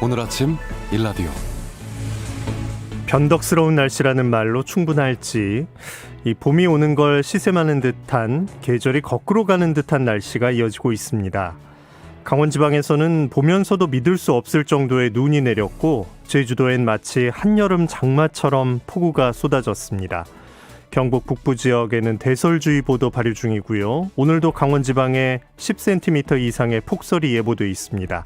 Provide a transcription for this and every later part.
오늘 아침 일라디오. 변덕스러운 날씨라는 말로 충분할지, 이 봄이 오는 걸 시샘하는 듯한, 계절이 거꾸로 가는 듯한 날씨가 이어지고 있습니다. 강원지방에서는 보면서도 믿을 수 없을 정도의 눈이 내렸고, 제주도엔 마치 한여름 장마처럼 폭우가 쏟아졌습니다. 경북 북부 지역에는 대설주의보도 발효 중이고요. 오늘도 강원지방에 10cm 이상의 폭설이 예보돼 있습니다.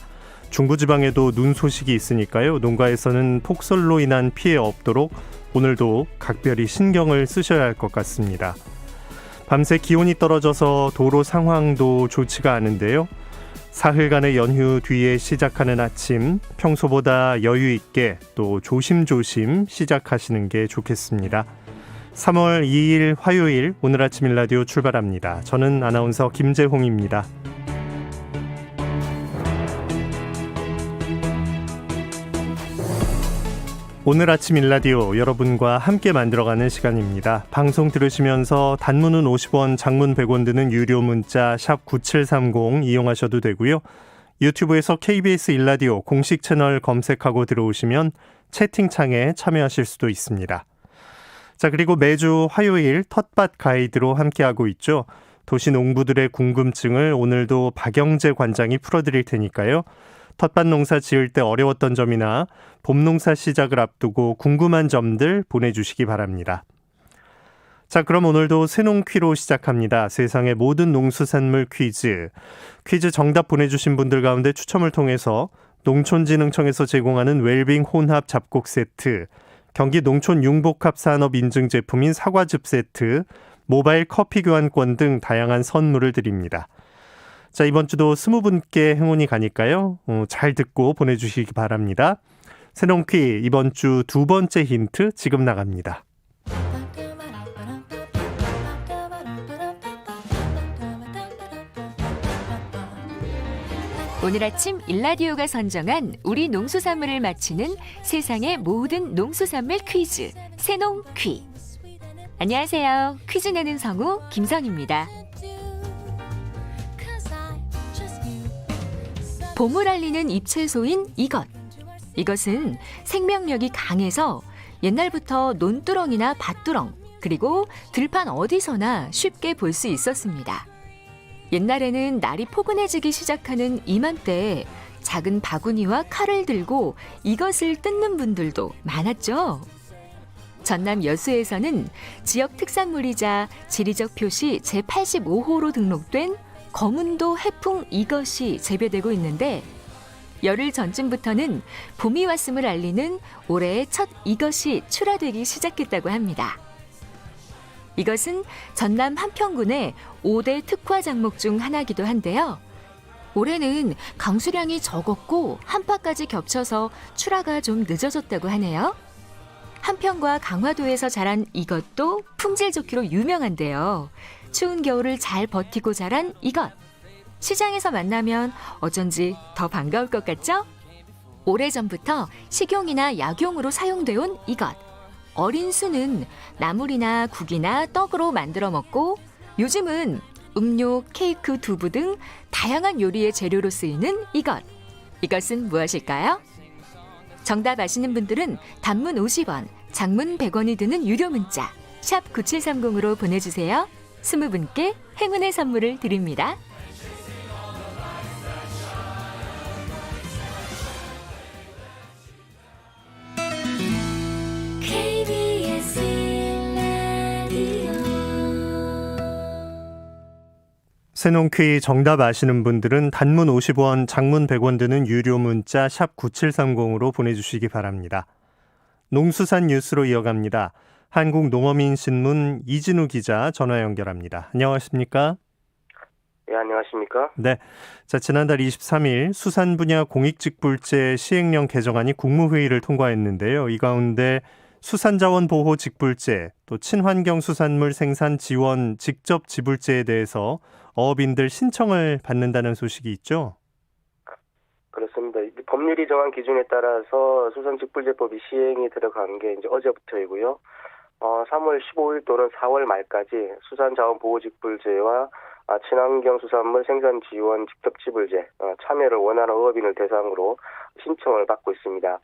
중부지방에도 눈 소식이 있으니까요. 농가에서는 폭설로 인한 피해 없도록 오늘도 각별히 신경을 쓰셔야 할 것 같습니다. 밤새 기온이 떨어져서 도로 상황도 좋지가 않은데요. 사흘간의 연휴 뒤에 시작하는 아침, 평소보다 여유 있게 또 조심조심 시작하시는 게 좋겠습니다. 3월 2일 화요일 오늘 아침 일라디오 출발합니다. 저는 아나운서 김재홍입니다. 오늘 아침 일라디오 여러분과 함께 만들어가는 시간입니다. 방송 들으시면서 단문은 50원, 장문 100원 드는 유료 문자 샵 9730 이용하셔도 되고요. 유튜브에서 KBS 일라디오 공식 채널 검색하고 들어오시면 채팅창에 참여하실 수도 있습니다. 자, 그리고 매주 화요일 텃밭 가이드로 함께하고 있죠. 도시 농부들의 궁금증을 오늘도 박영재 관장이 풀어드릴 테니까요. 텃밭 농사 지을 때 어려웠던 점이나 봄 농사 시작을 앞두고 궁금한 점들 보내주시기 바랍니다. 자, 그럼 오늘도 새농퀴로 시작합니다. 세상의 모든 농수산물 퀴즈. 퀴즈 정답 보내주신 분들 가운데 추첨을 통해서 농촌진흥청에서 제공하는 웰빙 혼합 잡곡 세트, 경기 농촌 융복합 산업 인증 제품인 사과즙 세트, 모바일 커피 교환권 등 다양한 선물을 드립니다. 자, 이번 주도 20분께 행운이 가니까요. 잘 듣고 보내주시기 바랍니다. 새농퀴 이번 주 두 번째 힌트 지금 나갑니다. 오늘 아침 일라디오가 선정한 우리 농수산물을 맞히는 세상의 모든 농수산물 퀴즈, 새농퀴. 안녕하세요. 퀴즈 내는 성우 김성입니다. 봄을 알리는 잎채소인 이것은 생명력이 강해서 옛날부터 논두렁이나 밭두렁, 그리고 들판 어디서나 쉽게 볼 수 있었습니다. 옛날에는 날이 포근해지기 시작하는 이맘때에 작은 바구니와 칼을 들고 이것을 뜯는 분들도 많았죠. 전남 여수에서는 지역 특산물이자 지리적 표시 제85호로 등록된 거문도 해풍 이것이 재배되고 있는데, 열흘 전쯤부터는 봄이 왔음을 알리는 올해의 첫 이것이 출하되기 시작했다고 합니다. 이것은 전남 한평군의 5대 특화 작목 중 하나이기도 한데요. 올해는 강수량이 적었고 한파까지 겹쳐서 출하가 좀 늦어졌다고 하네요. 한평과 강화도에서 자란 이것도 품질 좋기로 유명한데요. 추운 겨울을 잘 버티고 자란 이것. 시장에서 만나면 어쩐지 더 반가울 것 같죠? 오래전부터 식용이나 약용으로 사용돼 온 이것. 어린 수는 나물이나 국이나 떡으로 만들어 먹고, 요즘은 음료, 케이크, 두부 등 다양한 요리의 재료로 쓰이는 이것. 이것은 무엇일까요? 정답 아시는 분들은 단문 50원, 장문 100원이 드는 유료 문자 샵 9730으로 보내주세요. 20분께 행운의 선물을 드립니다. 새농퀴 정답 아시는 분들은 단문 50원, 장문 100원 드는 유료 문자 샵 9730으로 보내주시기 바랍니다. 농수산 뉴스로 이어갑니다. 한국농어민신문 이진우 기자 전화 연결합니다. 안녕하십니까? 네, 안녕하십니까? 네. 자, 지난달 23일 수산 분야 공익직불제 시행령 개정안이 국무회의를 통과했는데요. 이 가운데 수산자원보호 직불제, 또 친환경 수산물 생산 지원 직접 지불제에 대해서 어업인들 신청을 받는다는 소식이 있죠? 그렇습니다. 법률이 정한 기준에 따라서 수산직불제법이 시행이 들어간 게 이제 어제부터이고요. 3월 15일 또는 4월 말까지 수산자원보호직불제와 친환경 수산물 생산 지원 직접 지불제 참여를 원하는 어업인을 대상으로 신청을 받고 있습니다.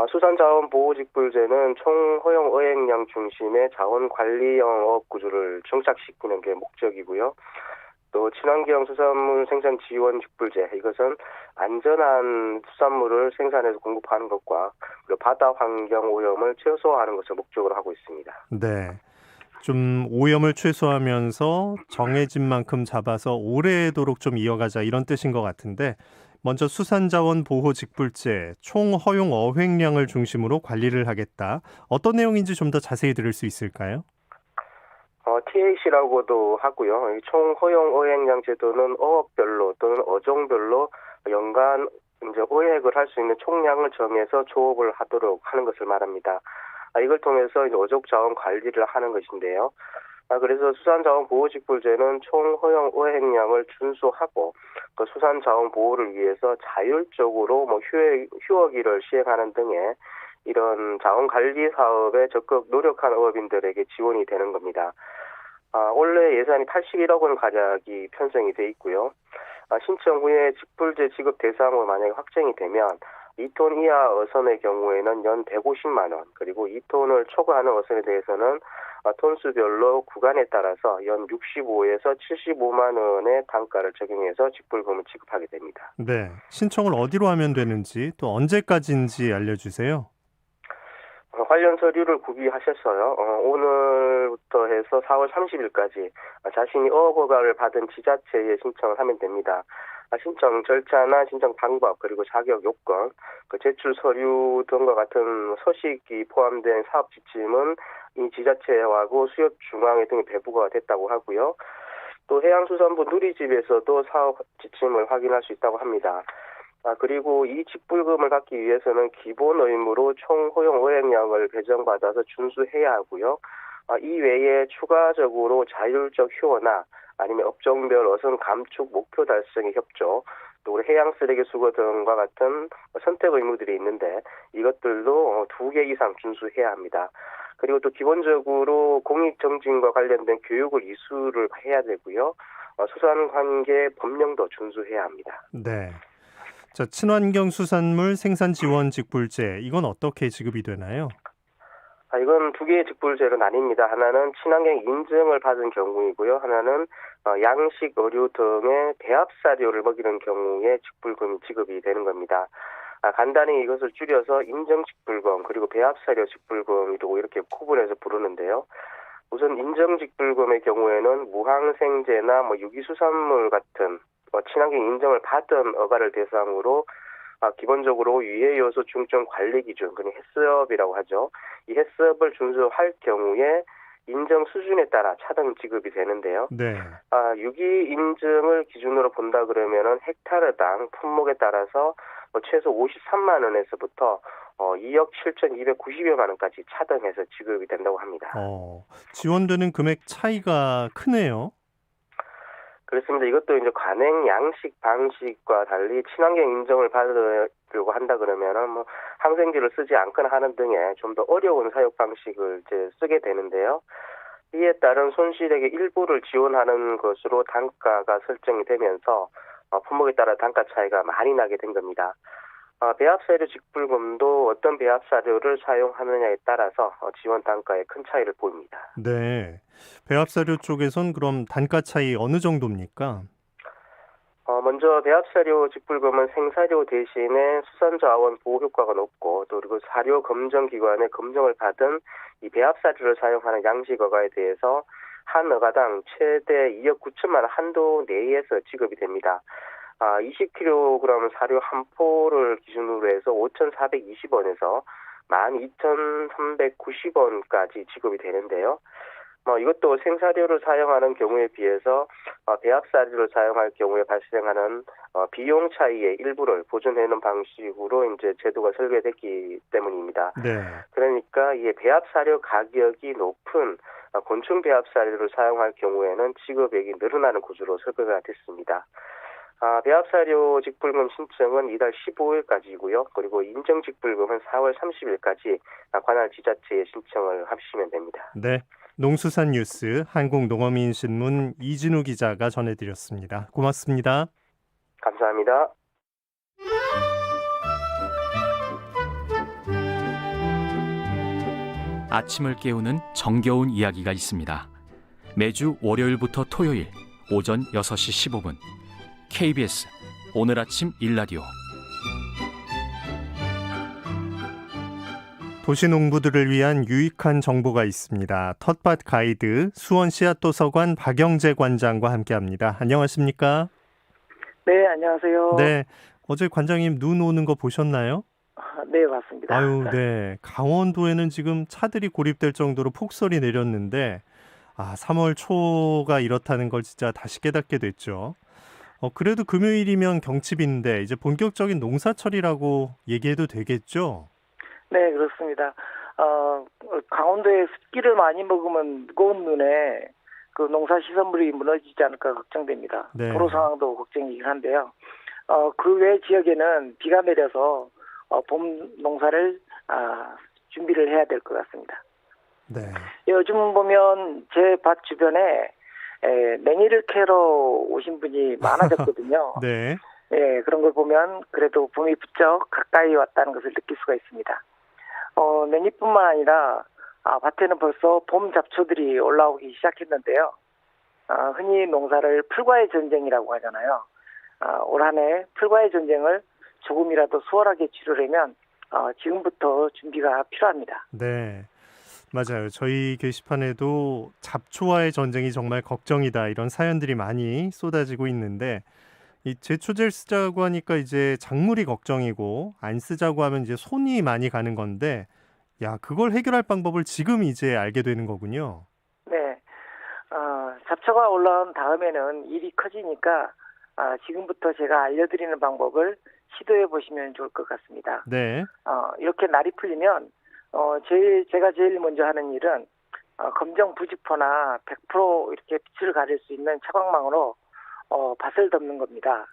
수산자원보호직불제는 총 허용 어획량 중심의 자원관리형 어업 구조를 정착시키는 게 목적이고요. 또 친환경 수산물 생산 지원 직불제, 이것은 안전한 수산물을 생산해서 공급하는 것과 그리고 바다 환경 오염을 최소화하는 것을 목적으로 하고 있습니다. 네. 좀 오염을 최소화하면서 정해진 만큼 잡아서 오래도록 좀 이어가자 이런 뜻인 것 같은데, 먼저 수산자원보호직불제 총 허용 어획량을 중심으로 관리를 하겠다. 어떤 내용인지 좀 더 자세히 들을 수 있을까요? TAC라고도 하고요. 이 총 허용 어획량 제도는 어업별로 또는 어종별로 연간 이제 어획을 할 수 있는 총량을 정해서 조업을 하도록 하는 것을 말합니다. 이걸 통해서 이제 어족 자원 관리를 하는 것인데요. 그래서 수산자원보호직불제는 총 허용 어획량을 준수하고 그 수산자원 보호를 위해서 자율적으로 휴어기를 시행하는 등의 이런 자원 관리 사업에 적극 노력한 어업인들에게 지원이 되는 겁니다. 올해 예산이 81억 원 가량이 편성이 돼 있고요. 신청 후에 직불제 지급 대상으로 만약에 확정이 되면 2톤 이하 어선의 경우에는 연 150만 원, 그리고 2톤을 초과하는 어선에 대해서는 톤수별로 구간에 따라서 연 65에서 75만 원의 단가를 적용해서 직불금을 지급하게 됩니다. 네. 신청을 어디로 하면 되는지 또 언제까지인지 알려주세요. 관련 서류를 구비하셨어요. 오늘부터 해서 4월 30일까지 자신이 어업허가를 받은 지자체에 신청을 하면 됩니다. 신청 절차나 신청 방법, 그리고 자격 요건, 제출 서류 등과 같은 서식이 포함된 사업 지침은 이 지자체하고 수협중앙회 등에 배부가 됐다고 하고요. 또 해양수산부 누리집에서도 사업 지침을 확인할 수 있다고 합니다. 그리고 이 직불금을 받기 위해서는 기본 의무로 총 허용 어획량을 배정받아서 준수해야 하고요. 이 외에 추가적으로 자율적 휴어나 아니면 업종별 어선 감축 목표 달성의 협조, 또 우리 해양 쓰레기 수거 등과 같은 선택 의무들이 있는데 이것들도 2개 이상 준수해야 합니다. 그리고 또 기본적으로 공익정진과 관련된 교육을 이수를 해야 되고요. 수산관계 법령도 준수해야 합니다. 네. 자, 친환경 수산물 생산 지원 직불제, 이건 어떻게 지급이 되나요? 이건 2개의 직불제로 나뉩니다. 하나는 친환경 인증을 받은 경우이고요. 하나는 양식, 의류 등의 배합사료를 먹이는 경우에 직불금이 지급이 되는 겁니다. 간단히 이것을 줄여서 인정직불금 그리고 배합사료 직불금이라고 이렇게 구분해서 부르는데요. 우선 인정직불금의 경우에는 무항생제나 유기수산물 같은 친환경 인정을 받은 어가를 대상으로 기본적으로 유해요소 중점 관리 기준, 그냥 해썹이라고 하죠. 이 해썹을 준수할 경우에 인정 수준에 따라 차등 지급이 되는데요. 네. 유기 인증을 기준으로 본다 그러면은 헥타르당 품목에 따라서 최소 53만 원에서부터 2억 7,290여만 원까지 차등해서 지급이 된다고 합니다. 지원되는 금액 차이가 크네요. 그렇습니다. 이것도 이제 관행 양식 방식과 달리 친환경 인정을 받으려고 한다 그러면은 항생제를 쓰지 않거나 하는 등의 좀 더 어려운 사육 방식을 이제 쓰게 되는데요. 이에 따른 손실액의 일부를 지원하는 것으로 단가가 설정이 되면서 품목에 따라 단가 차이가 많이 나게 된 겁니다. 배합사료 직불금도 어떤 배합사료를 사용하느냐에 따라서 지원 단가에 큰 차이를 보입니다. 네. 배합사료 쪽에선 그럼 단가 차이 어느 정도입니까? 먼저 배합사료 직불금은 생사료 대신에 수산자원 보호 효과가 높고 또 그리고 사료 검정기관의 검정을 받은 이 배합사료를 사용하는 양식어가에 대해서 한 어가당 최대 2억 9천만 원 한도 내에서 지급이 됩니다. 20kg 사료 한 포를 기준으로 해서 5,420원에서 12,390원까지 지급이 되는데요. 이것도 생사료를 사용하는 경우에 비해서 배합사료를 사용할 경우에 발생하는 비용 차이의 일부를 보존해놓은 방식으로 이제 제도가 설계됐기 때문입니다. 네. 그러니까 이 배합사료 가격이 높은 곤충 배합사료를 사용할 경우에는 지급액이 늘어나는 구조로 설계가 됐습니다. 배합사료 직불금 신청은 이달 15일까지이고요. 그리고 인정 직불금은 4월 30일까지 관할 지자체에 신청을 하시면 됩니다. 네. 농수산 뉴스 한국농어민신문 이진우 기자가 전해드렸습니다. 고맙습니다. 감사합니다. 아침을 깨우는 정겨운 이야기가 있습니다. 매주 월요일부터 토요일 오전 6시 15분 KBS 오늘 아침 일라디오. 도시농부들을 위한 유익한 정보가 있습니다. 텃밭 가이드 수원 씨앗도서관 박영재 관장과 함께합니다. 안녕하십니까? 네, 안녕하세요. 네, 어제 관장님 눈 오는 거 보셨나요? 네, 맞습니다. 아유, 네. 강원도에는 지금 차들이 고립될 정도로 폭설이 내렸는데 3월 초가 이렇다는 걸 진짜 다시 깨닫게 됐죠. 그래도 금요일이면 경칩인데 이제 본격적인 농사철이라고 얘기해도 되겠죠? 네, 그렇습니다. 강원도에 습기를 많이 먹으면 무거운 눈에 그 농사 시설물이 무너지지 않을까 걱정됩니다. 네. 도로 상황도 걱정이긴 한데요. 그 외 지역에는 비가 내려서 봄 농사를 준비를 해야 될 것 같습니다. 네. 요즘 보면 제 밭 주변에 냉이를 캐러 오신 분이 많아졌거든요. 네. 예, 그런 걸 보면 그래도 봄이 부쩍 가까이 왔다는 것을 느낄 수가 있습니다. 냉이뿐만 아니라 밭에는 벌써 봄 잡초들이 올라오기 시작했는데요. 흔히 농사를 풀과의 전쟁이라고 하잖아요. 올 한 해 풀과의 전쟁을 조금이라도 수월하게 치르려면 지금부터 준비가 필요합니다. 네. 맞아요. 저희 게시판에도 잡초와의 전쟁이 정말 걱정이다 이런 사연들이 많이 쏟아지고 있는데 이 제초제를 쓰자고 하니까 이제 작물이 걱정이고 안 쓰자고 하면 이제 손이 많이 가는 건데 그걸 해결할 방법을 지금 이제 알게 되는 거군요. 네. 잡초가 올라온 다음에는 일이 커지니까 지금부터 제가 알려드리는 방법을 시도해 보시면 좋을 것 같습니다. 네. 이렇게 날이 풀리면 제가 제일 먼저 하는 일은 검정 부직포나 100% 이렇게 빛을 가릴 수 있는 차광망으로 밭을 덮는 겁니다.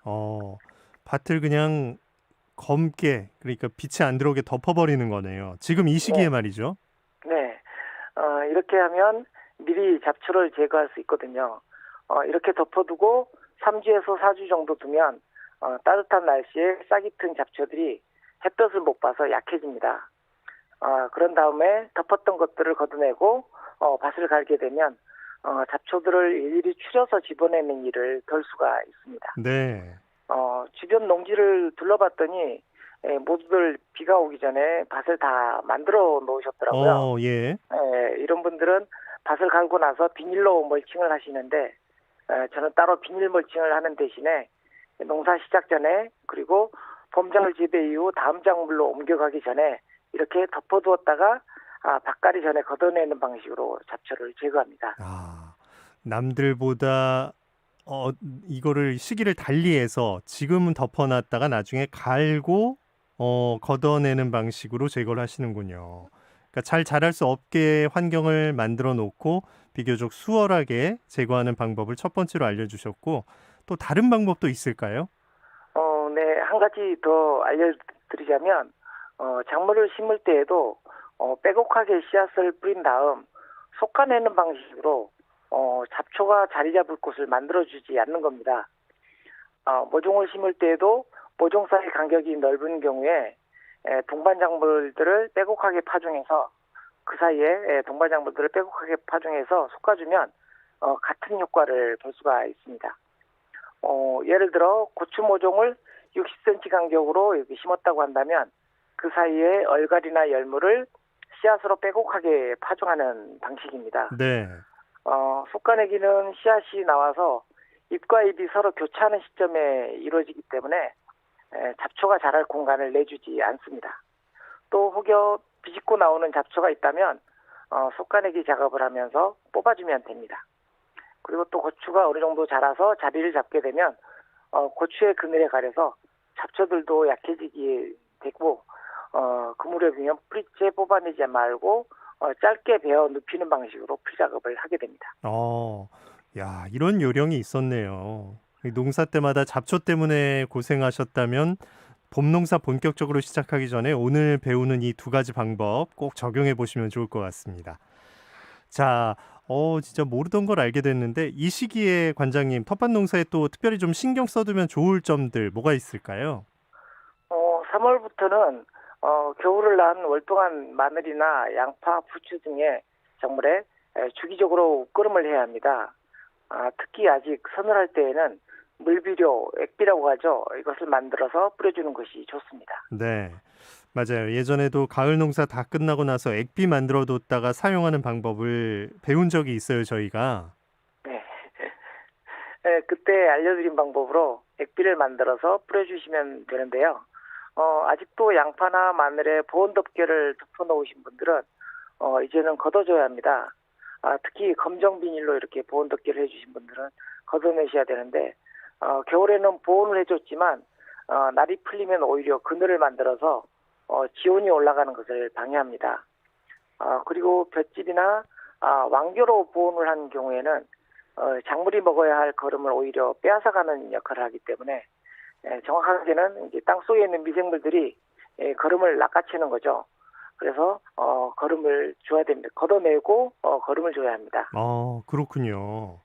밭을 그냥 검게 그러니까 빛이 안 들어오게 덮어버리는 거네요. 지금 이 시기에 네. 말이죠. 네. 이렇게 하면 미리 잡초를 제거할 수 있거든요. 이렇게 덮어두고 3주에서 4주 정도 두면 따뜻한 날씨에 싹이 튼 잡초들이 햇볕을 못 봐서 약해집니다. 그런 다음에 덮었던 것들을 걷어내고 밭을 갈게 되면 잡초들을 일일이 추려서 집어내는 일을 덜 수가 있습니다. 네. 주변 농지를 둘러봤더니 모두들 비가 오기 전에 밭을 다 만들어 놓으셨더라고요. 예. 이런 분들은 밭을 갈고 나서 비닐로 멀칭을 하시는데 저는 따로 비닐 멀칭을 하는 대신에 농사 시작 전에 그리고 봄작물 재배 이후 다음 작물로 옮겨가기 전에 이렇게 덮어두었다가 밭갈이 전에 걷어내는 방식으로 잡초를 제거합니다. 남들보다 이거를 시기를 달리해서 지금은 덮어놨다가 나중에 갈고 걷어내는 방식으로 제거를 하시는군요. 그러니까 잘 자랄 수 없게 환경을 만들어 놓고 비교적 수월하게 제거하는 방법을 첫 번째로 알려주셨고 또 다른 방법도 있을까요? 네, 한 가지 더 알려드리자면 작물을 심을 때에도 빼곡하게 씨앗을 뿌린 다음 솎아내는 방식으로 잡초가 자리 잡을 곳을 만들어주지 않는 겁니다. 모종을 심을 때에도 모종 사이 간격이 넓은 경우에 동반 작물들을 빼곡하게 파종해서 그 사이에 동반 작물들을 빼곡하게 파종해서 솎아주면 같은 효과를 볼 수가 있습니다. 예를 들어 고추 모종을 60cm 간격으로 이렇게 심었다고 한다면 그 사이에 얼갈이나 열무를 씨앗으로 빼곡하게 파종하는 방식입니다. 네. 솎아내기는 씨앗이 나와서 잎과 잎이 서로 교차하는 시점에 이루어지기 때문에 잡초가 자랄 공간을 내주지 않습니다. 또 혹여 비집고 나오는 잡초가 있다면 솎아내기 작업을 하면서 뽑아주면 됩니다. 그리고 또 고추가 어느 정도 자라서 자리를 잡게 되면 고추의 그늘에 가려서 잡초들도 약해지게 되고 그 무렵이면 뿌리째 뽑아내지 말고 짧게 베어 눕히는 방식으로 풀 작업을 하게 됩니다. 이런 요령이 있었네요. 농사 때마다 잡초 때문에 고생하셨다면 봄 농사 본격적으로 시작하기 전에 오늘 배우는 이 두 가지 방법 꼭 적용해 보시면 좋을 것 같습니다. 자, 진짜 모르던 걸 알게 됐는데 이 시기에 관장님 텃밭 농사에 또 특별히 좀 신경 써두면 좋을 점들 뭐가 있을까요? 3월부터는 겨울을 난 월동한 마늘이나 양파, 부추 등의 작물에 주기적으로 웃거름을 해야 합니다. 특히 아직 서늘할 때에는 물비료, 액비라고 하죠. 이것을 만들어서 뿌려주는 것이 좋습니다. 네, 맞아요. 예전에도 가을 농사 다 끝나고 나서 액비 만들어 뒀다가 사용하는 방법을 배운 적이 있어요, 저희가. 네. 그때 알려드린 방법으로 액비를 만들어서 뿌려주시면 되는데요. 아직도 양파나 마늘에 보온 덮개를 덮어 놓으신 분들은 이제는 걷어줘야 합니다. 특히 검정 비닐로 이렇게 보온 덮개를 해주신 분들은 걷어내셔야 되는데 겨울에는 보온을 해줬지만 날이 풀리면 오히려 그늘을 만들어서 지온이 올라가는 것을 방해합니다. 그리고 볏짚이나 왕겨로 보온을 한 경우에는 작물이 먹어야 할 거름을 오히려 빼앗아가는 역할을 하기 때문에 정확하게는 이제 땅 속에 있는 미생물들이 거름을 낚아채는 거죠. 그래서 거름을 줘야 됩니다. 걷어내고 거름을 줘야 합니다. 그렇군요.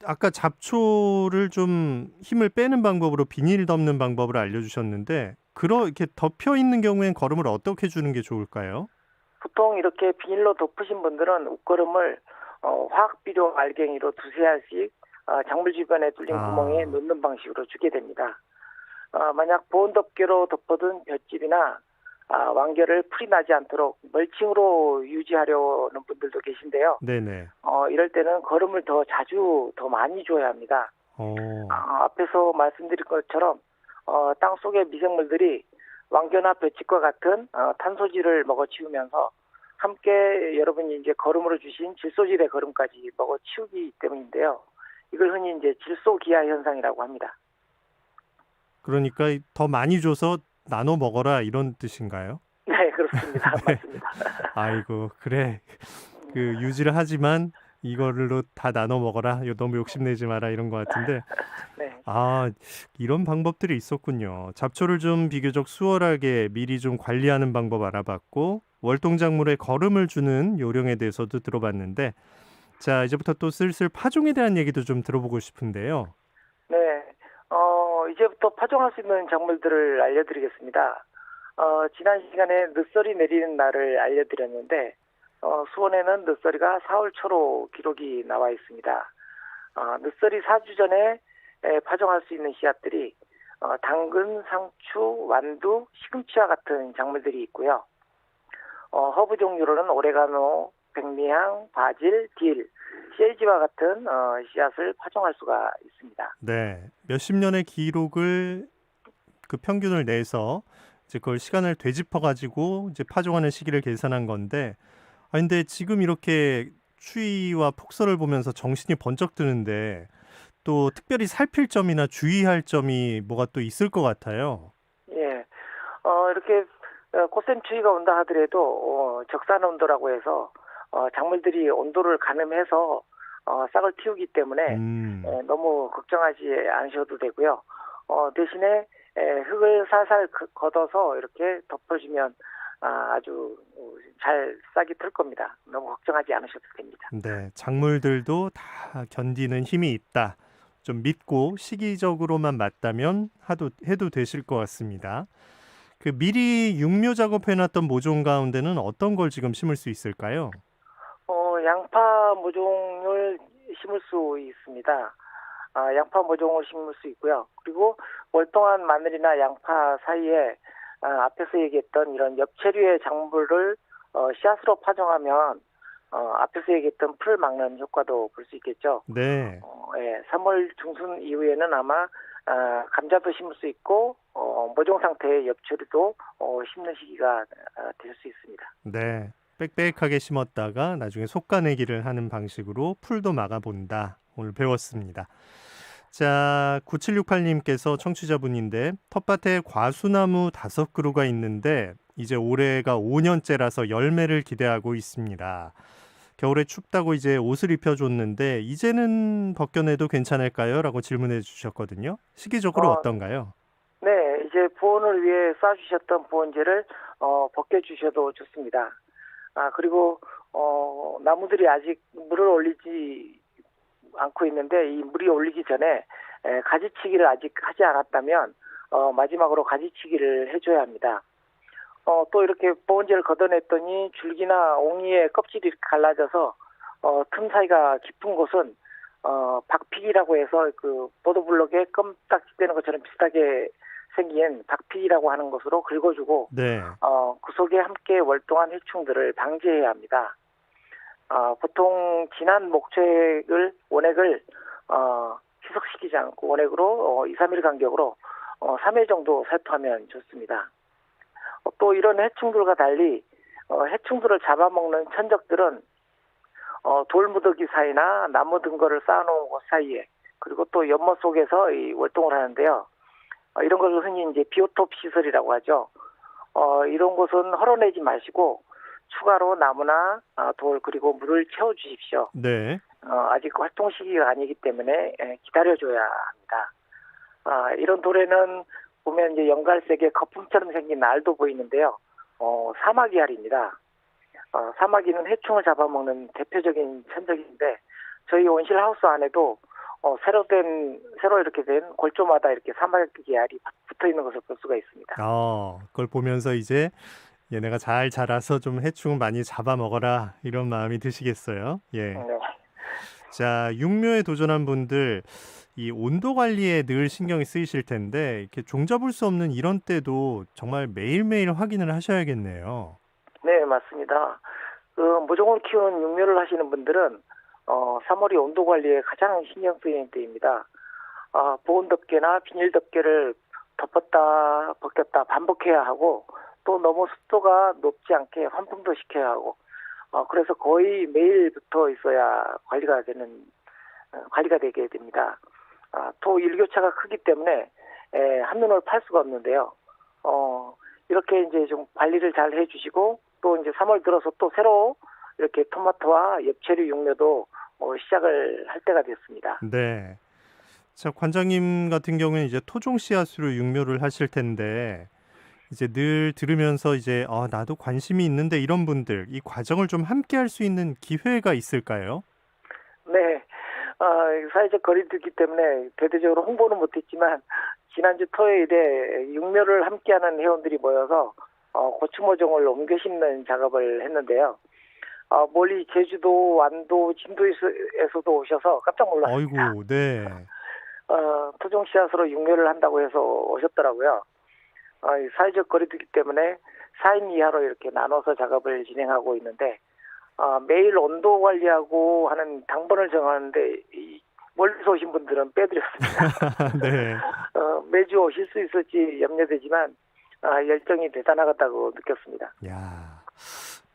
아까 잡초를 좀 힘을 빼는 방법으로 비닐 덮는 방법을 알려주셨는데 이렇게 덮여 있는 경우엔 거름을 어떻게 주는 게 좋을까요? 보통 이렇게 비닐로 덮으신 분들은 웃거름을 화학비료 알갱이로 두세 알씩 작물 주변에 뚫린 구멍에 넣는 방식으로 주게 됩니다. 만약 보온 덮개로 덮어둔 볏짚이나 왕겨를 풀이 나지 않도록 멀칭으로 유지하려는 분들도 계신데요. 네네. 이럴 때는 거름을 더 자주 더 많이 줘야 합니다. 앞에서 말씀드린 것처럼 땅 속의 미생물들이 왕겨나 볏짚과 같은 탄소질을 먹어치우면서 함께 여러분이 이제 거름으로 주신 질소질의 거름까지 먹어치우기 때문인데요. 이걸 흔히 이제 질소기화 현상이라고 합니다. 그러니까 더 많이 줘서 나눠 먹어라 이런 뜻인가요? 네, 그렇습니다. 맞습니다. 아이고, 그래. 유지를 하지만 이걸로 다 나눠 먹어라. 이거 너무 욕심내지 마라 이런 것 같은데. 네. 이런 방법들이 있었군요. 잡초를 좀 비교적 수월하게 미리 좀 관리하는 방법 알아봤고 월동작물에 거름을 주는 요령에 대해서도 들어봤는데 자, 이제부터 또 슬슬 파종에 대한 얘기도 좀 들어보고 싶은데요. 네. 이제부터 파종할 수 있는 작물들을 알려드리겠습니다. 지난 시간에 늦설이 내리는 날을 알려드렸는데 수원에는 늦설이가 4월 초로 기록이 나와 있습니다. 늦설이 4주 전에 파종할 수 있는 씨앗들이 당근, 상추, 완두, 시금치와 같은 작물들이 있고요. 허브 종류로는 오레가노, 백미향, 바질, 딜, CLG와 같은 씨앗을 파종할 수가 있습니다. 네, 몇십 년의 기록을 그 평균을 내서 이제 그걸 시간을 되짚어 가지고 이제 파종하는 시기를 계산한 건데, 근데 지금 이렇게 추위와 폭설을 보면서 정신이 번쩍 드는데 또 특별히 살필 점이나 주의할 점이 뭐가 또 있을 것 같아요. 예, 이렇게 꽃샘 추위가 온다 하더라도 적산 온도라고 해서 작물들이 온도를 가늠해서 싹을 틔우기 때문에 너무 걱정하지 않으셔도 되고요. 대신에 흙을 살살 걷어서 이렇게 덮어주면 아주 잘 싹이 틀 겁니다. 너무 걱정하지 않으셔도 됩니다. 네, 작물들도 다 견디는 힘이 있다. 좀 믿고 시기적으로만 맞다면 해도 되실 것 같습니다. 미리 육묘 작업해놨던 모종 가운데는 어떤 걸 지금 심을 수 있을까요? 양파 모종을 심을 수 있습니다. 양파 모종을 심을 수 있고요. 그리고 월동한 마늘이나 양파 사이에 앞에서 얘기했던 이런 엽채류의 작물을 씨앗으로 파종하면 앞에서 얘기했던 풀을 막는 효과도 볼 수 있겠죠. 네. 3월 중순 이후에는 아마 감자도 심을 수 있고 모종 상태의 엽채류도 심는 시기가 될 수 있습니다. 네. 빽빽하게 심었다가 나중에 솎아내기를 하는 방식으로 풀도 막아본다. 오늘 배웠습니다. 자, 9768님께서 청취자분인데 텃밭에 과수나무 5그루가 있는데 이제 올해가 5년째라서 열매를 기대하고 있습니다. 겨울에 춥다고 이제 옷을 입혀줬는데 이제는 벗겨내도 괜찮을까요? 라고 질문해 주셨거든요. 시기적으로 어떤가요? 네, 이제 보온을 위해 쏴주셨던 보온재를 벗겨주셔도 좋습니다. 그리고 나무들이 아직 물을 올리지 않고 있는데 이 물이 올리기 전에 가지치기를 아직 하지 않았다면 마지막으로 가지치기를 해줘야 합니다. 또 이렇게 보온재를 걷어냈더니 줄기나 옹이의 껍질이 이렇게 갈라져서 틈 사이가 깊은 곳은 박피기라고 해서 그 보도블록에 껌딱지 되는 것처럼 비슷하게 생긴 박피기라고 하는 것으로 긁어주고 네. 그 속에 함께 월동한 해충들을 방지해야 합니다. 보통 진한 원액을 희석시키지 않고 원액으로 2, 3일 간격으로 3회 정도 살포하면 좋습니다. 또 이런 해충들과 달리 해충들을 잡아먹는 천적들은 돌무더기 사이나 나무 등거를 쌓아놓은 곳 사이에 그리고 또 연못 속에서 월동을 하는데요. 이런 것을 흔히 이제 비오톱 시설이라고 하죠. 이런 곳은 헐어내지 마시고 추가로 나무나 돌 그리고 물을 채워주십시오. 네. 아직 활동 시기가 아니기 때문에 기다려줘야 합니다. 이런 돌에는 보면 이제 연갈색의 거품처럼 생긴 알도 보이는데요. 사마귀알입니다. 사마귀는 해충을 잡아먹는 대표적인 천적인데 저희 온실 하우스 안에도 새로 이렇게 된 골조마다 이렇게 사마귀알이 붙어 있는 것을 볼 수가 있습니다. 그걸 보면서 이제 얘네가 잘 자라서 좀 해충 많이 잡아먹어라 이런 마음이 드시겠어요. 예. 네. 자, 육묘에 도전한 분들 이 온도 관리에 늘 신경이 쓰이실 텐데 이렇게 종잡을 수 없는 이런 때도 정말 매일매일 확인을 하셔야겠네요. 네, 맞습니다. 모종을 키운 육묘를 하시는 분들은 3월이 온도 관리에 가장 신경 쓰이는 때입니다. 보온 덮개나 비닐 덮개를 덮었다 벗겼다 반복해야 하고 또 너무 습도가 높지 않게 환풍도 시켜야 하고 그래서 거의 매일 붙어 있어야 관리가 되게 됩니다. 또 일교차가 크기 때문에 한눈을 팔 수가 없는데요. 이렇게 이제 좀 관리를 잘 해주시고 또 이제 3월 들어서 또 새로 이렇게 토마토와 엽채류 육묘도 시작을 할 때가 됐습니다. 네. 자, 관장님 같은 경우는 이제 토종 씨앗으로 육묘를 하실 텐데 이제 늘 들으면서 이제 나도 관심이 있는데 이런 분들 이 과정을 좀 함께 할 수 있는 기회가 있을까요? 네. 사회적 거리두기 때문에 대대적으로 홍보는 못했지만 지난주 토요일에 육묘를 함께하는 회원들이 모여서 고추모종을 옮겨 심는 작업을 했는데요. 멀리 제주도, 완도, 진도에서도 오셔서 깜짝 놀랐습니다. 아이고, 네. 토종 씨앗으로 육묘를 한다고 해서 오셨더라고요. 사회적 거리두기 때문에 4인 이하로 이렇게 나눠서 작업을 진행하고 있는데 매일 온도 관리하고 하는 당번을 정하는데 멀리서 오신 분들은 빼드렸습니다. 네. 매주 오실 수 있을지 염려되지만 열정이 대단하다고 느꼈습니다. 야,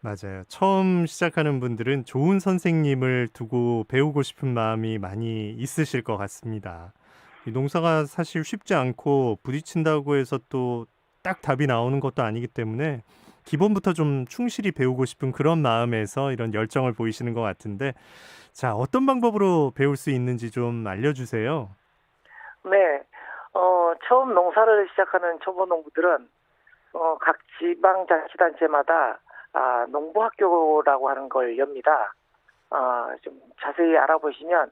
맞아요. 처음 시작하는 분들은 좋은 선생님을 두고 배우고 싶은 마음이 많이 있으실 것 같습니다. 이 농사가 사실 쉽지 않고 부딪힌다고 해서 또 딱 답이 나오는 것도 아니기 때문에 기본부터 좀 충실히 배우고 싶은 그런 마음에서 이런 열정을 보이시는 것 같은데 자, 어떤 방법으로 배울 수 있는지 좀 알려주세요. 네. 처음 농사를 시작하는 초보 농부들은 각 지방자치단체마다 농부학교라고 하는 걸 엽니다. 좀 자세히 알아보시면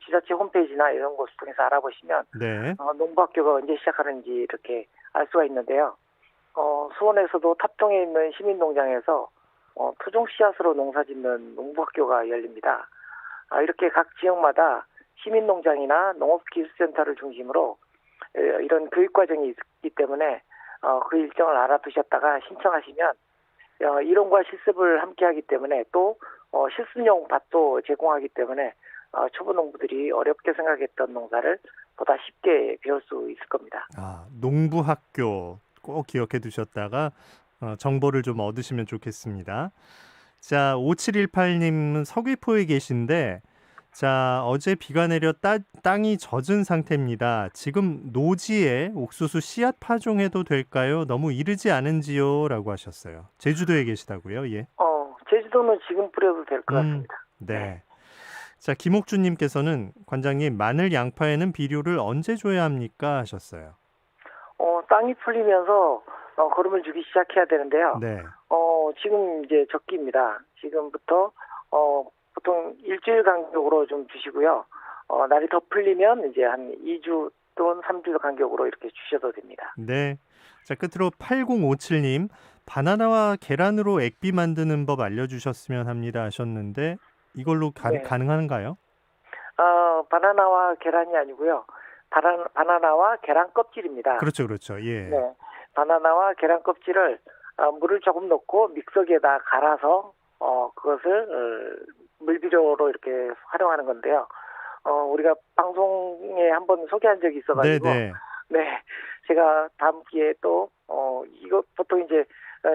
지자체 홈페이지나 이런 곳을 통해서 알아보시면 네. 농부학교가 언제 시작하는지 이렇게 알 수가 있는데요. 수원에서도 탑동에 있는 시민농장에서 토종 씨앗으로 농사짓는 농부학교가 열립니다. 이렇게 각 지역마다 시민농장이나 농업기술센터를 중심으로 이런 교육과정이 있기 때문에 그 일정을 알아두셨다가 신청하시면 이론과 실습을 함께 하기 때문에 또 실습용 밭도 제공하기 때문에 초보 농부들이 어렵게 생각했던 농사를 보다 쉽게 배울 수 있을 겁니다. 농부학교 꼭 기억해 두셨다가 정보를 좀 얻으시면 좋겠습니다. 자, 5718님은 서귀포에 계신데 자, 어제 비가 내려 땅이 젖은 상태입니다. 지금 노지에 옥수수 씨앗 파종해도 될까요? 너무 이르지 않은지요? 라고 하셨어요. 제주도에 계시다고요? 예. 제주도는 지금 뿌려도 될 것 같습니다. 네. 자, 김옥주님께서는 관장님, 마늘 양파에는 비료를 언제 줘야 합니까? 하셨어요. 땅이 풀리면서 거름을 주기 시작해야 되는데요. 네. 지금 이제 적기입니다. 지금부터 보통 일주일 간격으로 좀 주시고요. 날이 더 풀리면 이제 한 2주 또는 3주 간격으로 이렇게 주셔도 됩니다. 네. 자, 끝으로 8057님, 바나나와 계란으로 액비 만드는 법 알려주셨으면 합니다 하셨는데 이걸로 네. 가능한가요? 바나나와 계란이 아니고요. 바나나와 계란 껍질입니다. 그렇죠, 그렇죠. 예. 네. 바나나와 계란 껍질을 물을 조금 넣고 믹서기에다 갈아서 그것을 물비료로 이렇게 활용하는 건데요. 우리가 방송에 한번 소개한 적이 있어가지고 네. 네, 제가 다음 기회에 또 이거 보통 이제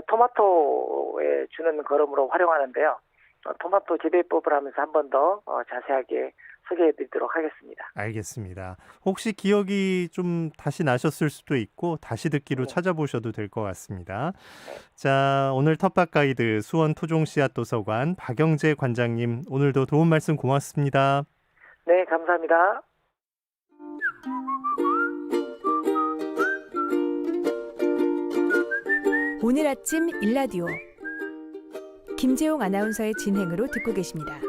토마토에 주는 거름으로 활용하는데요. 토마토 재배법을 하면서 한 번 더 자세하게 소개해드리도록 하겠습니다. 알겠습니다. 혹시 기억이 좀 다시 나셨을 수도 있고 다시 듣기로 네. 찾아보셔도 될 것 같습니다. 자, 오늘 텃밭 가이드 수원 토종씨앗 도서관 박영재 관장님, 오늘도 도움 말씀 고맙습니다. 네, 감사합니다. 오늘 아침 일라디오 김재용 아나운서의 진행으로 듣고 계십니다.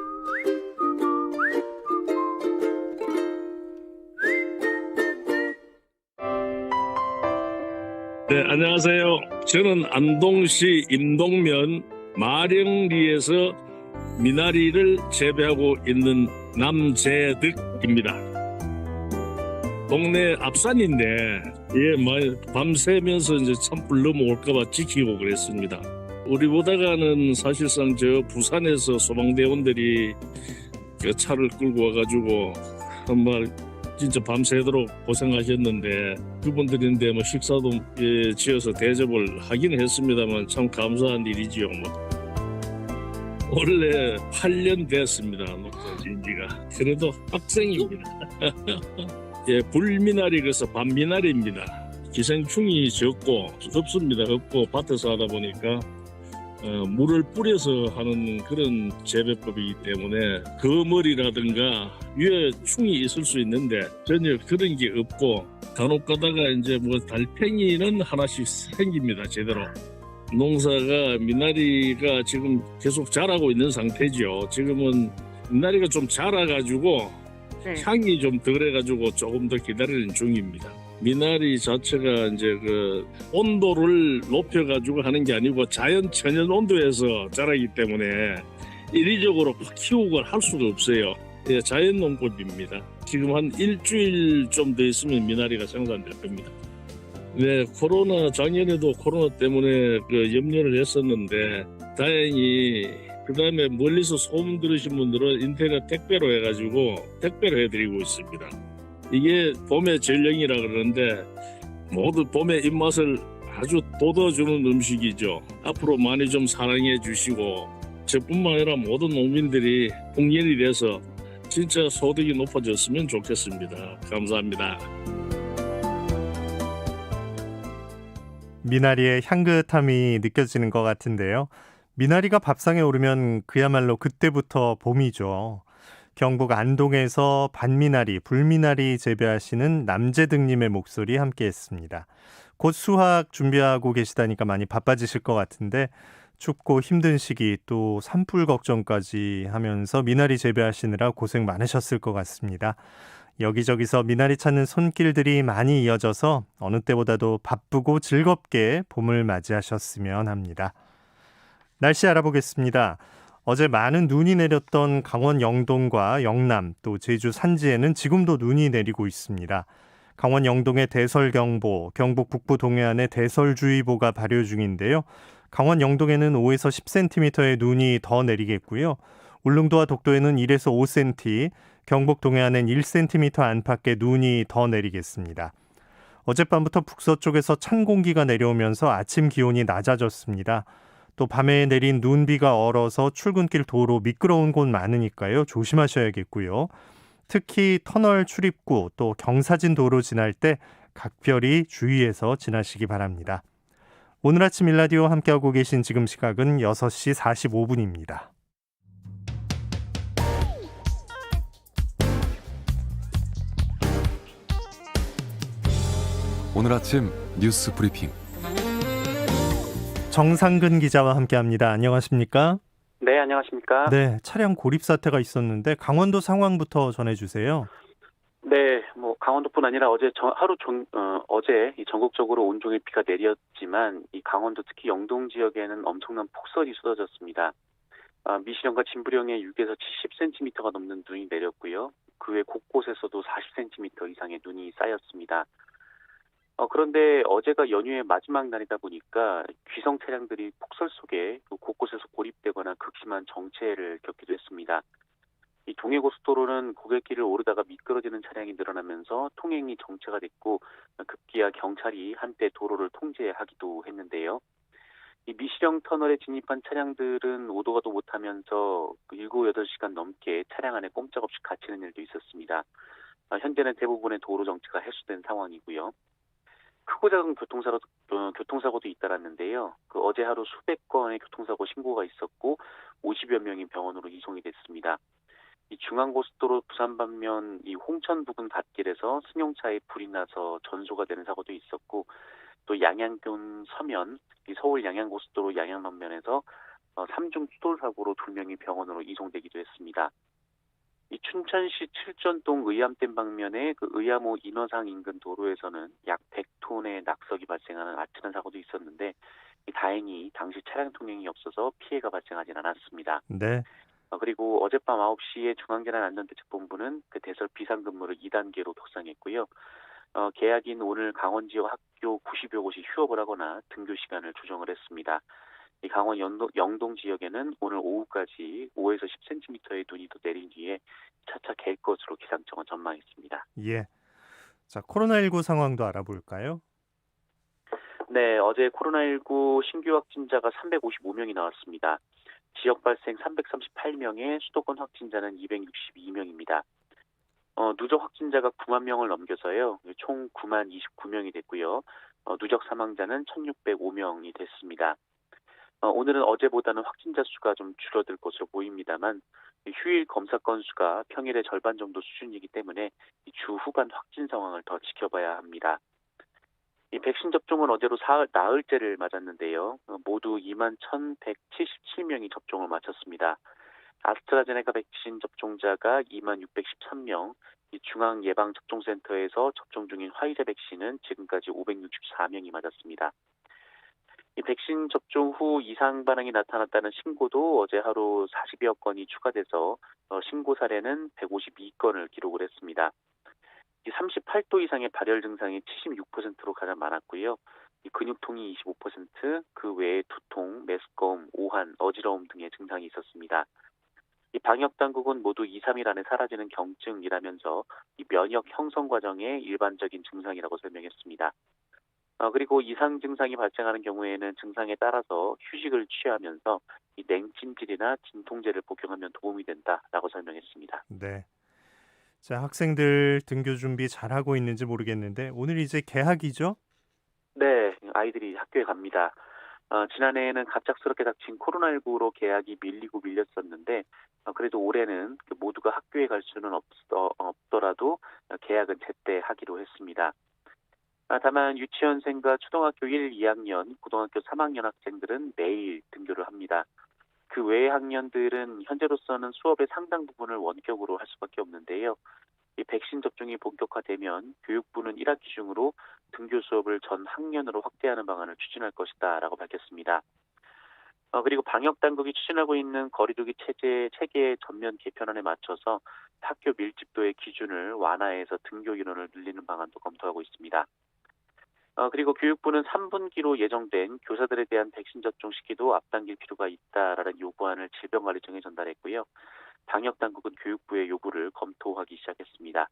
네, 안녕하세요. 저는 안동시 임동면 마령리에서 미나리를 재배하고 있는 남재득입니다. 동네 앞산인데 밤새면서 이제 산불 넘어올까봐 지키고 그랬습니다. 우리보다가는 사실상 저 부산에서 소방대원들이 그 차를 끌고 와가지고 정말 진짜 밤새도록 고생하셨는데 그분들인데 뭐 식사도 지어서 대접을 하긴 했습니다만 참 감사한 일이지요. 원래 8년 됐습니다. 녹화진 지가. 그래도 학생입니다. 불미나리 그래서 밤미나리입니다. 기생충이 적고 없습니다. 없고 밭에서 하다 보니까 물을 뿌려서 하는 그런 재배법이기 때문에 거머리라든가 위에 충이 있을 수 있는데 전혀 그런 게 없고 간혹 가다가 이제 달팽이는 하나씩 생깁니다. 제대로. 농사가 미나리가 지금 계속 자라고 있는 상태죠. 지금은 미나리가 좀 자라가지고 향이 좀 덜해가지고 조금 더 기다리는 중입니다. 미나리 자체가 이제 그 온도를 높여가지고 하는 게 아니고 자연 천연 온도에서 자라기 때문에 인위적으로 키우고 할 수가 없어요. 자연 농법입니다. 지금 한 일주일 좀 더 있으면 미나리가 생산될 겁니다. 네, 작년에도 코로나 때문에 그 염려를 했었는데 다행히 그 다음에 멀리서 소문 들으신 분들은 인터넷 택배로 해가지고 택배로 해드리고 있습니다. 이게 봄의 전령이라 그러는데 모두 봄의 입맛을 아주 돋워주는 음식이죠. 앞으로 많이 좀 사랑해 주시고 저뿐만 아니라 모든 농민들이 풍년이 돼서 진짜 소득이 높아졌으면 좋겠습니다. 감사합니다. 미나리의 향긋함이 느껴지는 것 같은데요. 미나리가 밥상에 오르면 그야말로 그때부터 봄이죠. 경북 안동에서 반미나리, 불미나리 재배하시는 남재득님의 목소리 함께했습니다. 곧 수확 준비하고 계시다니까 많이 바빠지실 것 같은데 춥고 힘든 시기 또 산불 걱정까지 하면서 미나리 재배하시느라 고생 많으셨을 것 같습니다. 여기저기서 미나리 찾는 손길들이 많이 이어져서 어느 때보다도 바쁘고 즐겁게 봄을 맞이하셨으면 합니다. 날씨 알아보겠습니다. 어제 많은 눈이 내렸던 강원 영동과 영남 또 제주 산지에는 지금도 눈이 내리고 있습니다. 강원 영동의 대설경보, 경북 북부 동해안의 대설주의보가 발효 중인데요. 강원 영동에는 5에서 10cm의 눈이 더 내리겠고요. 울릉도와 독도에는 1에서 5cm, 경북 동해안엔 1cm 안팎의 눈이 더 내리겠습니다. 어젯밤부터 북서쪽에서 찬 공기가 내려오면서 아침 기온이 낮아졌습니다. 또 밤에 내린 눈비가 얼어서 출근길 도로 미끄러운 곳 많으니까요. 조심하셔야겠고요. 특히 터널 출입구 또 경사진 도로 지날 때 각별히 주의해서 지나시기 바랍니다. 오늘 아침 일라디오 함께하고 계신 지금 시각은 6시 45분입니다. 오늘 아침 뉴스 브리핑. 정상근 기자와 함께합니다. 안녕하십니까? 네, 안녕하십니까? 네, 차량 고립 사태가 있었는데 강원도 상황부터 전해주세요. 네, 강원도뿐 아니라 어제 이 전국적으로 온종일 비가 내렸지만 이 강원도 특히 영동 지역에는 엄청난 폭설이 쏟아졌습니다. 미시령과 진부령에 6에서 70cm가 넘는 눈이 내렸고요. 그 외 곳곳에서도 40cm 이상의 눈이 쌓였습니다. 그런데 어제가 연휴의 마지막 날이다 보니까 귀성 차량들이 폭설 속에 곳곳에서 고립되거나 극심한 정체를 겪기도 했습니다. 이 동해고속도로는 고갯길을 오르다가 미끄러지는 차량이 늘어나면서 통행이 정체가 됐고 급기야 경찰이 한때 도로를 통제하기도 했는데요. 이 미시령 터널에 진입한 차량들은 오도 가도 못하면서 7, 8시간 넘게 차량 안에 꼼짝없이 갇히는 일도 있었습니다. 현재는 대부분의 도로 정체가 해소된 상황이고요. 크고 작은 교통사고도 잇따랐는데요. 어제 하루 수백 건의 교통사고 신고가 있었고 50여 명이 병원으로 이송이 됐습니다. 이 중앙고속도로 부산 방면 이 홍천 부근 갓길에서 승용차에 불이 나서 전소가 되는 사고도 있었고 또 양양군 서면 이 서울 양양고속도로 양양 방면에서 3중 추돌 사고로 2명이 병원으로 이송되기도 했습니다. 이 춘천시 칠전동 의암댐 방면의 의암호 인허상 인근 도로에서는 약 100톤의 낙석이 발생하는 아찔한 사고도 있었는데 다행히 당시 차량 통행이 없어서 피해가 발생하진 않았습니다. 네. 그리고 어젯밤 9시에 중앙재난안전대책본부는 대설 비상근무를 2단계로 격상했고요. 계약인 오늘 강원 지역 학교 90여 곳이 휴업을 하거나 등교 시간을 조정을 했습니다. 이 강원 영동 지역에는 오늘 오후까지 5에서 10cm의 눈이 더 내린 뒤에 차차 갤 것으로 기상청은 전망했습니다. 예. 자, 코로나19 상황도 알아볼까요? 네, 어제 코로나19 신규 확진자가 355명이 나왔습니다. 지역 발생 338명에 수도권 확진자는 262명입니다. 누적 확진자가 9만 명을 넘겨서요. 총 9만 29명이 됐고요. 누적 사망자는 1,605명이 됐습니다. 오늘은 어제보다는 확진자 수가 좀 줄어들 것으로 보입니다만 휴일 검사 건수가 평일의 절반 정도 수준이기 때문에 주 후반 확진 상황을 더 지켜봐야 합니다. 이 백신 접종은 어제로 나흘째를 맞았는데요. 모두 2만 1,177명이 접종을 마쳤습니다. 아스트라제네카 백신 접종자가 2만 613명, 이 중앙예방접종센터에서 접종 중인 화이자 백신은 지금까지 564명이 맞았습니다. 이 백신 접종 후 이상 반응이 나타났다는 신고도 어제 하루 40여 건이 추가돼서 신고 사례는 152건을 기록을 했습니다. 38도 이상의 발열 증상이 76%로 가장 많았고요. 근육통이 25%, 그 외에 두통, 메스꺼움, 오한, 어지러움 등의 증상이 있었습니다. 방역 당국은 모두 2, 3일 안에 사라지는 경증이라면서 면역 형성 과정의 일반적인 증상이라고 설명했습니다. 그리고 이상 증상이 발생하는 경우에는 증상에 따라서 휴식을 취하면서 냉찜질이나 진통제를 복용하면 도움이 된다라고 설명했습니다. 네. 자, 학생들 등교 준비 잘하고 있는지 모르겠는데 오늘 이제 개학이죠? 네, 아이들이 학교에 갑니다. 지난해에는 갑작스럽게 닥친 코로나19로 개학이 밀렸었는데 그래도 올해는 모두가 학교에 갈 수는 없더라도 개학은 제때 하기로 했습니다. 다만 유치원생과 초등학교 1, 2학년, 고등학교 3학년 학생들은 매일 등교를 합니다. 그 외의 학년들은 현재로서는 수업의 상당 부분을 원격으로 할 수밖에 없는데요. 이 백신 접종이 본격화되면 교육부는 1학기 중으로 등교 수업을 전 학년으로 확대하는 방안을 추진할 것이다라고 밝혔습니다. 그리고 방역 당국이 추진하고 있는 거리두기 체계 전면 개편안에 맞춰서 학교 밀집도의 기준을 완화해서 등교 인원을 늘리는 방안도 검토하고 있습니다. 그리고 교육부는 3분기로 예정된 교사들에 대한 백신 접종 시기도 앞당길 필요가 있다라는 요구안을 질병관리청에 전달했고요. 방역당국은 교육부의 요구를 검토하기 시작했습니다.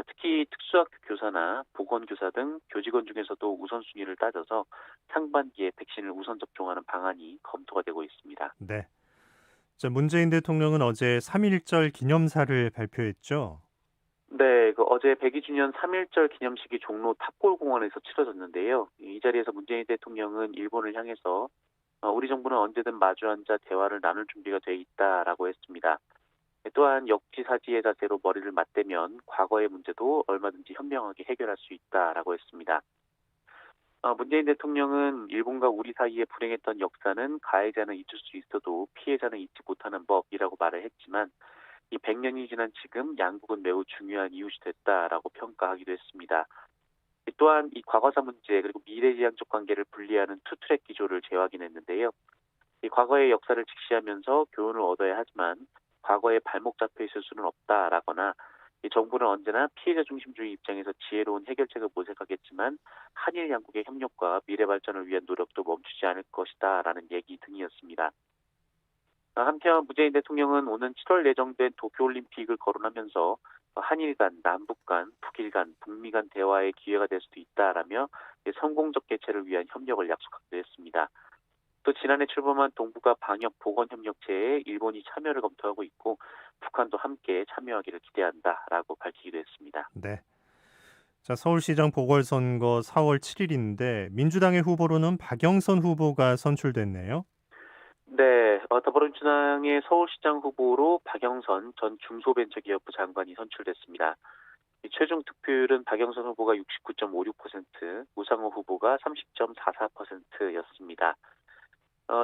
특히 특수학교 교사나 보건교사 등 교직원 중에서도 우선순위를 따져서 상반기에 백신을 우선 접종하는 방안이 검토가 되고 있습니다. 네. 자, 문재인 대통령은 어제 3.1절 기념사를 발표했죠? 네, 어제 102주년 3.1절 기념식이 종로 탑골공원에서 치러졌는데요. 이 자리에서 문재인 대통령은 일본을 향해서 우리 정부는 언제든 마주 앉아 대화를 나눌 준비가 돼 있다라고 했습니다. 또한 역지사지의 자세로 머리를 맞대면 과거의 문제도 얼마든지 현명하게 해결할 수 있다라고 했습니다. 문재인 대통령은 일본과 우리 사이에 불행했던 역사는 가해자는 잊을 수 있어도 피해자는 잊지 못하는 법이라고 말을 했지만 이 100년이 지난 지금 양국은 매우 중요한 이웃이 됐다라고 평가하기도 했습니다. 또한 이 과거사 문제 그리고 미래지향적 관계를 분리하는 투트랙 기조를 재확인했는데요. 이 과거의 역사를 직시하면서 교훈을 얻어야 하지만 과거에 발목 잡혀 있을 수는 없다라거나 이 정부는 언제나 피해자 중심주의 입장에서 지혜로운 해결책을 모색하겠지만 한일 양국의 협력과 미래 발전을 위한 노력도 멈추지 않을 것이다라는 얘기 등이었습니다. 한편 문재인 대통령은 오는 7월 예정된 도쿄올림픽을 거론하면서 한일 간, 남북 간, 북일 간, 북미 간 대화의 기회가 될 수도 있다라며 성공적 개최를 위한 협력을 약속하기도 했습니다. 또 지난해 출범한 동북아 방역 보건협력체에 일본이 참여를 검토하고 있고 북한도 함께 참여하기를 기대한다라고 밝히기도 했습니다. 네. 자, 서울시장 보궐선거 4월 7일인데 민주당의 후보로는 박영선 후보가 선출됐네요. 네, 더불어민주당의 서울시장 후보로 박영선 전 중소벤처기업부 장관이 선출됐습니다. 최종 득표율은 박영선 후보가 69.56%, 우상호 후보가 30.44%였습니다.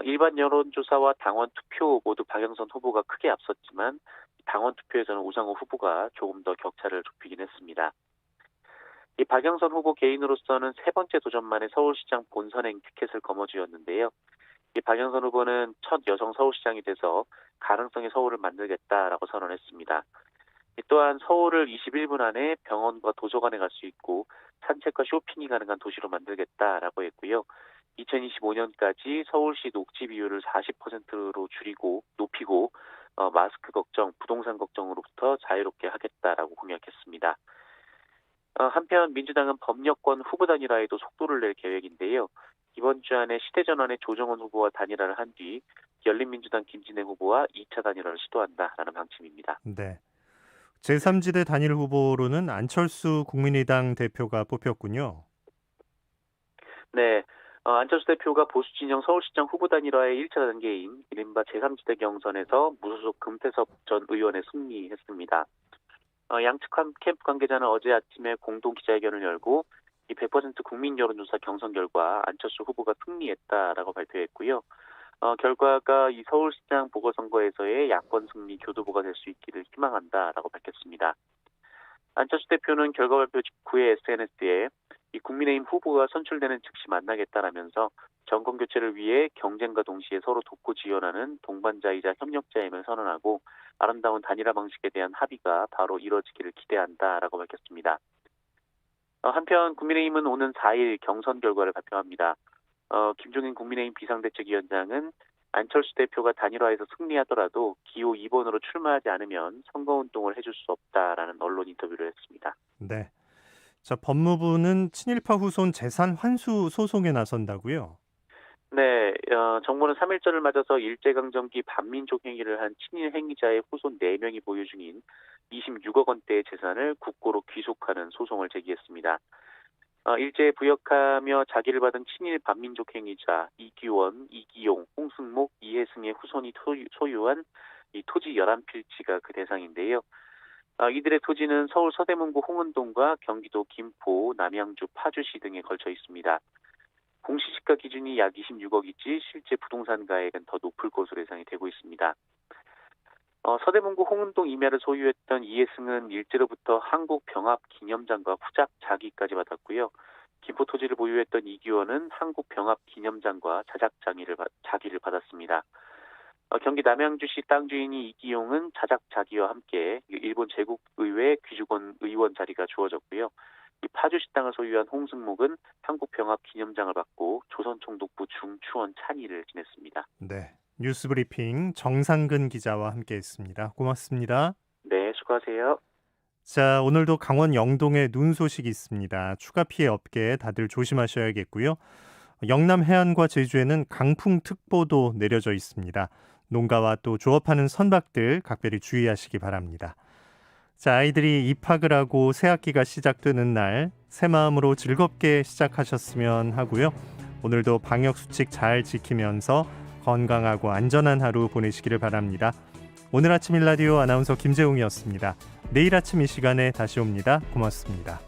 일반 여론조사와 당원 투표 모두 박영선 후보가 크게 앞섰지만 당원 투표에서는 우상호 후보가 조금 더 격차를 좁히긴 했습니다. 이 박영선 후보 개인으로서는 세 번째 도전 만에 서울시장 본선행 티켓을 거머쥐었는데요. 이 박영선 후보는 첫 여성 서울시장이 돼서 가능성의 서울을 만들겠다라고 선언했습니다. 또한 서울을 21분 안에 병원과 도서관에 갈 수 있고 산책과 쇼핑이 가능한 도시로 만들겠다라고 했고요. 2025년까지 서울시 녹지 비율을 40%로 높이고 마스크 걱정, 부동산 걱정으로부터 자유롭게 하겠다라고 공약했습니다. 한편 민주당은 법여권 후보 단일화에도 속도를 낼 계획인데요. 이번 주 안에 시대전환의 조정원 후보와 단일화를 한 뒤 열린민주당 김진애 후보와 2차 단일화를 시도한다라는 방침입니다. 네. 제3지대 단일 후보로는 안철수 국민의당 대표가 뽑혔군요. 네. 안철수 대표가 보수 진영 서울시장 후보 단일화의 1차 단계인 이른바 제3지대 경선에서 무소속 금태섭 전 의원에 승리했습니다. 양측 캠프 관계자는 어제 아침에 공동 기자회견을 열고 이 100% 국민 여론조사 경선 결과 안철수 후보가 승리했다라고 발표했고요. 결과가 이 서울시장 보궐선거에서의 야권 승리 교두보가 될 수 있기를 희망한다라고 밝혔습니다. 안철수 대표는 결과 발표 직후에 SNS에 이 국민의힘 후보가 선출되는 즉시 만나겠다라면서 정권 교체를 위해 경쟁과 동시에 서로 돕고 지원하는 동반자이자 협력자임을 선언하고 아름다운 단일화 방식에 대한 합의가 바로 이뤄지기를 기대한다라고 밝혔습니다. 한편 국민의힘은 오는 4일 경선 결과를 발표합니다. 김종인 국민의힘 비상대책위원장은 안철수 대표가 단일화에서 승리하더라도 기호 2번으로 출마하지 않으면 선거운동을 해줄 수 없다라는 언론 인터뷰를 했습니다. 네. 자, 법무부는 친일파 후손 재산 환수 소송에 나선다고요? 네, 정부는 3.1절을 맞아서 일제강점기 반민족 행위를 한 친일 행위자의 후손 4명이 보유 중인 26억 원대의 재산을 국고로 귀속하는 소송을 제기했습니다. 일제에 부역하며 자기를 받은 친일 반민족 행위자 이규원, 이기용, 홍승목, 이혜승의 후손이 소유한 이 토지 11필지가 그 대상인데요. 이들의 토지는 서울 서대문구 홍은동과 경기도 김포, 남양주, 파주시 등에 걸쳐 있습니다. 공시지가 기준이 약 26억이지 실제 부동산 가액은 더 높을 것으로 예상이 되고 있습니다. 서대문구 홍은동 임야를 소유했던 이혜승은 일제로부터 한국 병합 기념장과 후작 자기까지 받았고요. 김포 토지를 보유했던 이규원은 한국 병합 기념장과 자작 자기를 받았습니다. 경기 남양주시 땅 주인이 이기용은 자작 자기와 함께 일본 제국의회 귀주권 의원 자리가 주어졌고요. 이 파주시 땅을 소유한 홍승목은 한국 병합 기념장을 받고 조선총독부 중추원 찬의를 지냈습니다. 네. 뉴스브리핑 정상근 기자와 함께했습니다. 고맙습니다. 네, 수고하세요. 자, 오늘도 강원 영동에 눈 소식이 있습니다. 추가 피해 없게 다들 조심하셔야겠고요. 영남 해안과 제주에는 강풍특보도 내려져 있습니다. 농가와 또 조업하는 선박들 각별히 주의하시기 바랍니다. 자, 아이들이 입학을 하고 새학기가 시작되는 날 새 마음으로 즐겁게 시작하셨으면 하고요. 오늘도 방역수칙 잘 지키면서 건강하고 안전한 하루 보내시기를 바랍니다. 오늘 아침 일라디오 아나운서 김재웅이었습니다. 내일 아침 이 시간에 다시 옵니다. 고맙습니다.